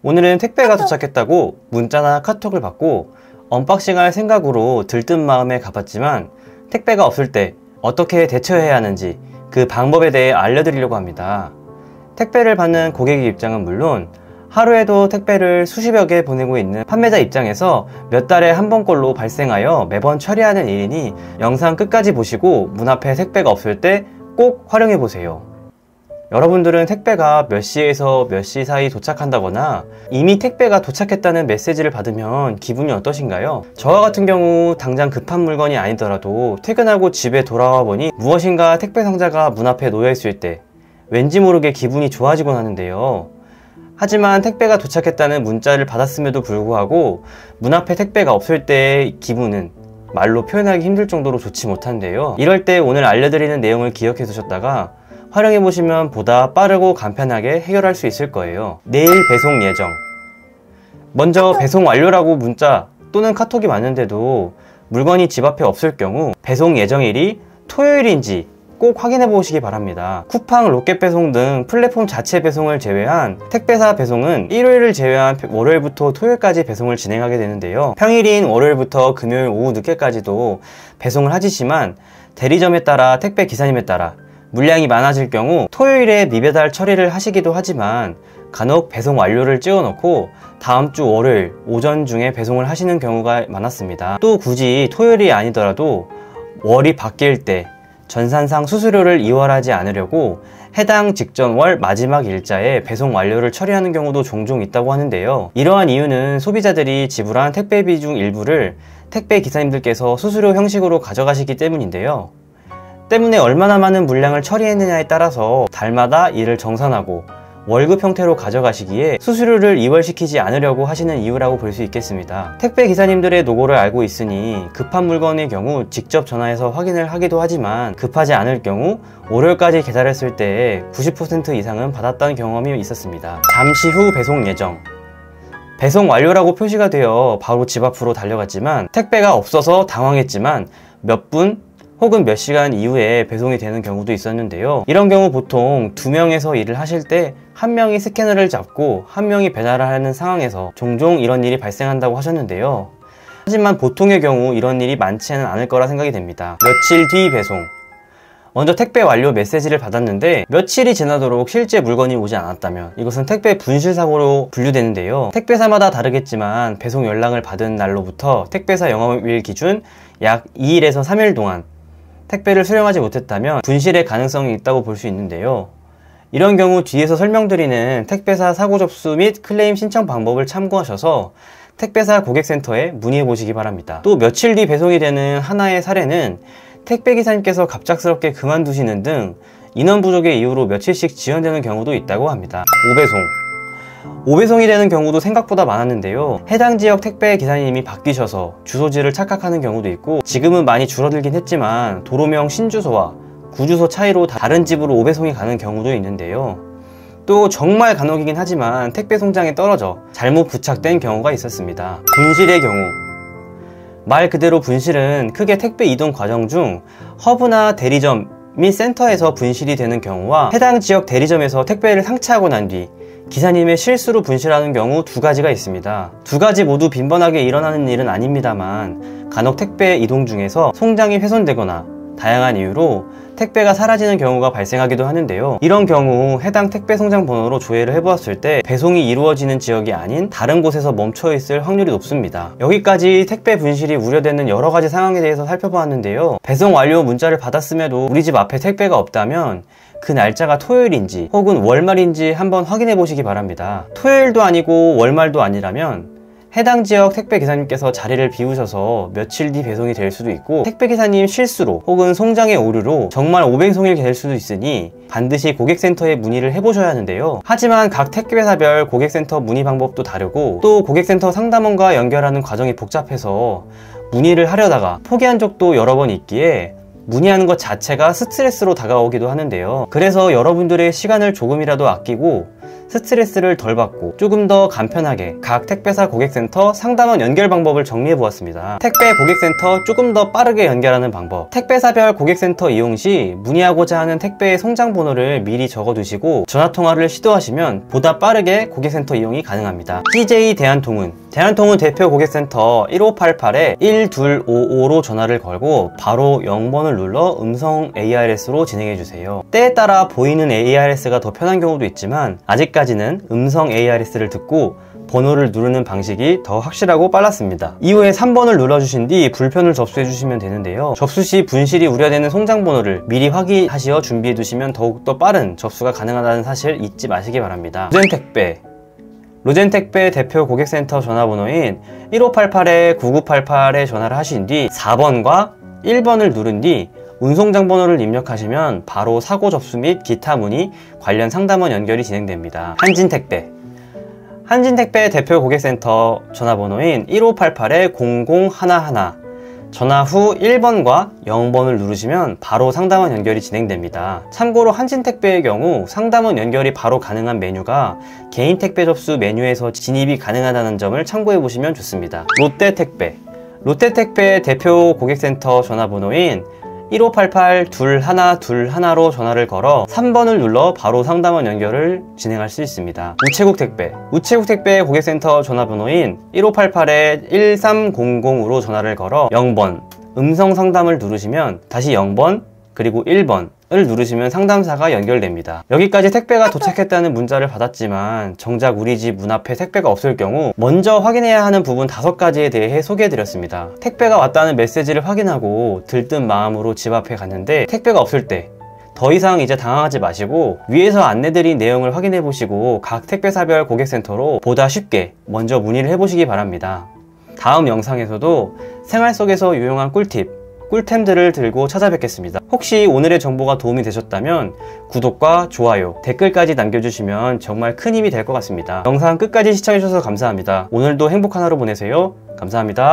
오늘은 택배가 도착했다고 문자나 카톡을 받고 언박싱할 생각으로 들뜬 마음에 가봤지만 택배가 없을 때 어떻게 대처해야 하는지 그 방법에 대해 알려드리려고 합니다. 택배를 받는 고객의 입장은 물론 하루에도 택배를 수십여 개 보내고 있는 판매자 입장에서 몇 달에 한 번꼴로 발생하여 매번 처리하는 일이니 영상 끝까지 보시고 문 앞에 택배가 없을 때 꼭 활용해 보세요. 여러분들은 택배가 몇 시에서 몇 시 사이 도착한다거나 이미 택배가 도착했다는 메시지를 받으면 기분이 어떠신가요? 저와 같은 경우 당장 급한 물건이 아니더라도 퇴근하고 집에 돌아와 보니 무엇인가 택배 상자가 문 앞에 놓여 있을 때 왠지 모르게 기분이 좋아지곤 하는데요. 하지만 택배가 도착했다는 문자를 받았음에도 불구하고 문 앞에 택배가 없을 때의 기분은 말로 표현하기 힘들 정도로 좋지 못한데요. 이럴 때 오늘 알려드리는 내용을 기억해 두셨다가 활용해보시면 보다 빠르고 간편하게 해결할 수 있을 거예요. 내일 배송 예정. 먼저 배송 완료라고 문자 또는 카톡이 왔는데도 물건이 집 앞에 없을 경우 배송 예정일이 토요일인지 꼭 확인해 보시기 바랍니다. 쿠팡, 로켓배송 등 플랫폼 자체 배송을 제외한 택배사 배송은 일요일을 제외한 월요일부터 토요일까지 배송을 진행하게 되는데요. 평일인 월요일부터 금요일 오후 늦게까지도 배송을 하지만 대리점에 따라 택배 기사님에 따라 물량이 많아질 경우 토요일에 미배달 처리를 하시기도 하지만 간혹 배송 완료를 찍어 놓고 다음 주 월요일 오전 중에 배송을 하시는 경우가 많았습니다. 또 굳이 토요일이 아니더라도 월이 바뀔 때 전산상 수수료를 이월하지 않으려고 해당 직전 월 마지막 일자에 배송 완료를 처리하는 경우도 종종 있다고 하는데요. 이러한 이유는 소비자들이 지불한 택배비 중 일부를 택배 기사님들께서 수수료 형식으로 가져가시기 때문인데요. 때문에 얼마나 많은 물량을 처리했느냐에 따라서 달마다 이를 정산하고 월급 형태로 가져가시기에 수수료를 이월시키지 않으려고 하시는 이유라고 볼 수 있겠습니다. 택배 기사님들의 노고를 알고 있으니 급한 물건의 경우 직접 전화해서 확인을 하기도 하지만 급하지 않을 경우 월요일까지 기다렸을 때 90% 이상은 받았다는 경험이 있었습니다. 잠시 후 배송 예정. 배송 완료라고 표시가 되어 바로 집 앞으로 달려갔지만 택배가 없어서 당황했지만 몇 분 혹은 몇 시간 이후에 배송이 되는 경우도 있었는데요. 이런 경우 보통 2명에서 일을 하실 때 한 명이 스캐너를 잡고 한 명이 배달을 하는 상황에서 종종 이런 일이 발생한다고 하셨는데요. 하지만 보통의 경우 이런 일이 많지는 않을 거라 생각이 됩니다. 며칠 뒤 배송. 먼저 택배 완료 메시지를 받았는데 며칠이 지나도록 실제 물건이 오지 않았다면 이것은 택배 분실 사고로 분류되는데요. 택배사마다 다르겠지만 배송 연락을 받은 날로부터 택배사 영업일 기준 약 2일에서 3일 동안 택배를 수령하지 못했다면 분실의 가능성이 있다고 볼 수 있는데요. 이런 경우 뒤에서 설명드리는 택배사 사고 접수 및 클레임 신청 방법을 참고하셔서 택배사 고객센터에 문의해 보시기 바랍니다. 또 며칠 뒤 배송이 되는 하나의 사례는 택배기사님께서 갑작스럽게 그만두시는 등 인원 부족의 이유로 며칠씩 지연되는 경우도 있다고 합니다. 오배송이 되는 경우도 생각보다 많았는데요. 해당 지역 택배 기사님이 바뀌셔서 주소지를 착각하는 경우도 있고 지금은 많이 줄어들긴 했지만 도로명 신주소와 구주소 차이로 다른 집으로 오배송이 가는 경우도 있는데요. 또 정말 간혹이긴 하지만 택배 송장에 떨어져 잘못 부착된 경우가 있었습니다. 분실의 경우. 말 그대로 분실은 크게 택배 이동 과정 중 허브나 대리점 및 센터에서 분실이 되는 경우와 해당 지역 대리점에서 택배를 상차하고 난 뒤 기사님의 실수로 분실하는 경우 두 가지가 있습니다. 두 가지 모두 빈번하게 일어나는 일은 아닙니다만 간혹 택배 이동 중에서 송장이 훼손되거나 다양한 이유로 택배가 사라지는 경우가 발생하기도 하는데요. 이런 경우 해당 택배 송장 번호로 조회를 해보았을 때 배송이 이루어지는 지역이 아닌 다른 곳에서 멈춰 있을 확률이 높습니다. 여기까지 택배 분실이 우려되는 여러가지 상황에 대해서 살펴보았는데요. 배송 완료 문자를 받았음에도 우리 집 앞에 택배가 없다면 그 날짜가 토요일인지 혹은 월말인지 한번 확인해 보시기 바랍니다. 토요일도 아니고 월말도 아니라면 해당 지역 택배기사님께서 자리를 비우셔서 며칠 뒤 배송이 될 수도 있고 택배기사님 실수로 혹은 송장의 오류로 정말 오배송이 될 수도 있으니 반드시 고객센터에 문의를 해보셔야 하는데요. 하지만 각 택배사별 고객센터 문의 방법도 다르고 또 고객센터 상담원과 연결하는 과정이 복잡해서 문의를 하려다가 포기한 적도 여러 번 있기에 문의하는 것 자체가 스트레스로 다가오기도 하는데요. 그래서 여러분들의 시간을 조금이라도 아끼고 스트레스를 덜 받고 조금 더 간편하게 각 택배사 고객센터 상담원 연결 방법을 정리해 보았습니다. 택배 고객센터 조금 더 빠르게 연결하는 방법. 택배사별 고객센터 이용 시 문의하고자 하는 택배의 송장 번호를 미리 적어두시고 전화통화를 시도하시면 보다 빠르게 고객센터 이용이 가능합니다. CJ 대한통운 대표 고객센터 1588-1255로 전화를 걸고 바로 0번을 눌러 음성 ARS로 진행해주세요. 때에 따라 보이는 ARS가 더 편한 경우도 있지만 아직까지는 음성 ARS를 듣고 번호를 누르는 방식이 더 확실하고 빨랐습니다. 이후에 3번을 눌러주신 뒤 불편을 접수해주시면 되는데요. 접수 시 분실이 우려되는 송장 번호를 미리 확인하시어 준비해두시면 더욱더 빠른 접수가 가능하다는 사실 잊지 마시기 바랍니다. 로젠택배 대표 고객센터 전화번호인 1588-9988에 전화를 하신 뒤 4번과 1번을 누른 뒤 운송장 번호를 입력하시면 바로 사고 접수 및 기타 문의 관련 상담원 연결이 진행됩니다. 한진택배 대표 고객센터 전화번호인 1588-0011 전화 후 1번과 0번을 누르시면 바로 상담원 연결이 진행됩니다. 참고로 한진택배의 경우 상담원 연결이 바로 가능한 메뉴가 개인 택배 접수 메뉴에서 진입이 가능하다는 점을 참고해 보시면 좋습니다. 롯데택배 대표 고객센터 전화번호인 1588-2121로 전화를 걸어 3번을 눌러 바로 상담원 연결을 진행할 수 있습니다. 우체국택배 고객센터 전화번호인 1588-1300으로 전화를 걸어 0번 음성 상담을 누르시면 다시 0번 그리고 1번을 누르시면 상담사가 연결됩니다. 여기까지 택배가 도착했다는 문자를 받았지만 정작 우리 집 문 앞에 택배가 없을 경우 먼저 확인해야 하는 부분 5가지에 대해 소개해드렸습니다. 택배가 왔다는 메시지를 확인하고 들뜬 마음으로 집 앞에 갔는데 택배가 없을 때 더 이상 이제 당황하지 마시고 위에서 안내드린 내용을 확인해 보시고 각 택배사별 고객센터로 보다 쉽게 먼저 문의를 해보시기 바랍니다. 다음 영상에서도 생활 속에서 유용한 꿀템들을 들고 찾아뵙겠습니다. 혹시 오늘의 정보가 도움이 되셨다면 구독과 좋아요, 댓글까지 남겨주시면 정말 큰 힘이 될 것 같습니다. 영상 끝까지 시청해주셔서 감사합니다. 오늘도 행복한 하루 보내세요. 감사합니다.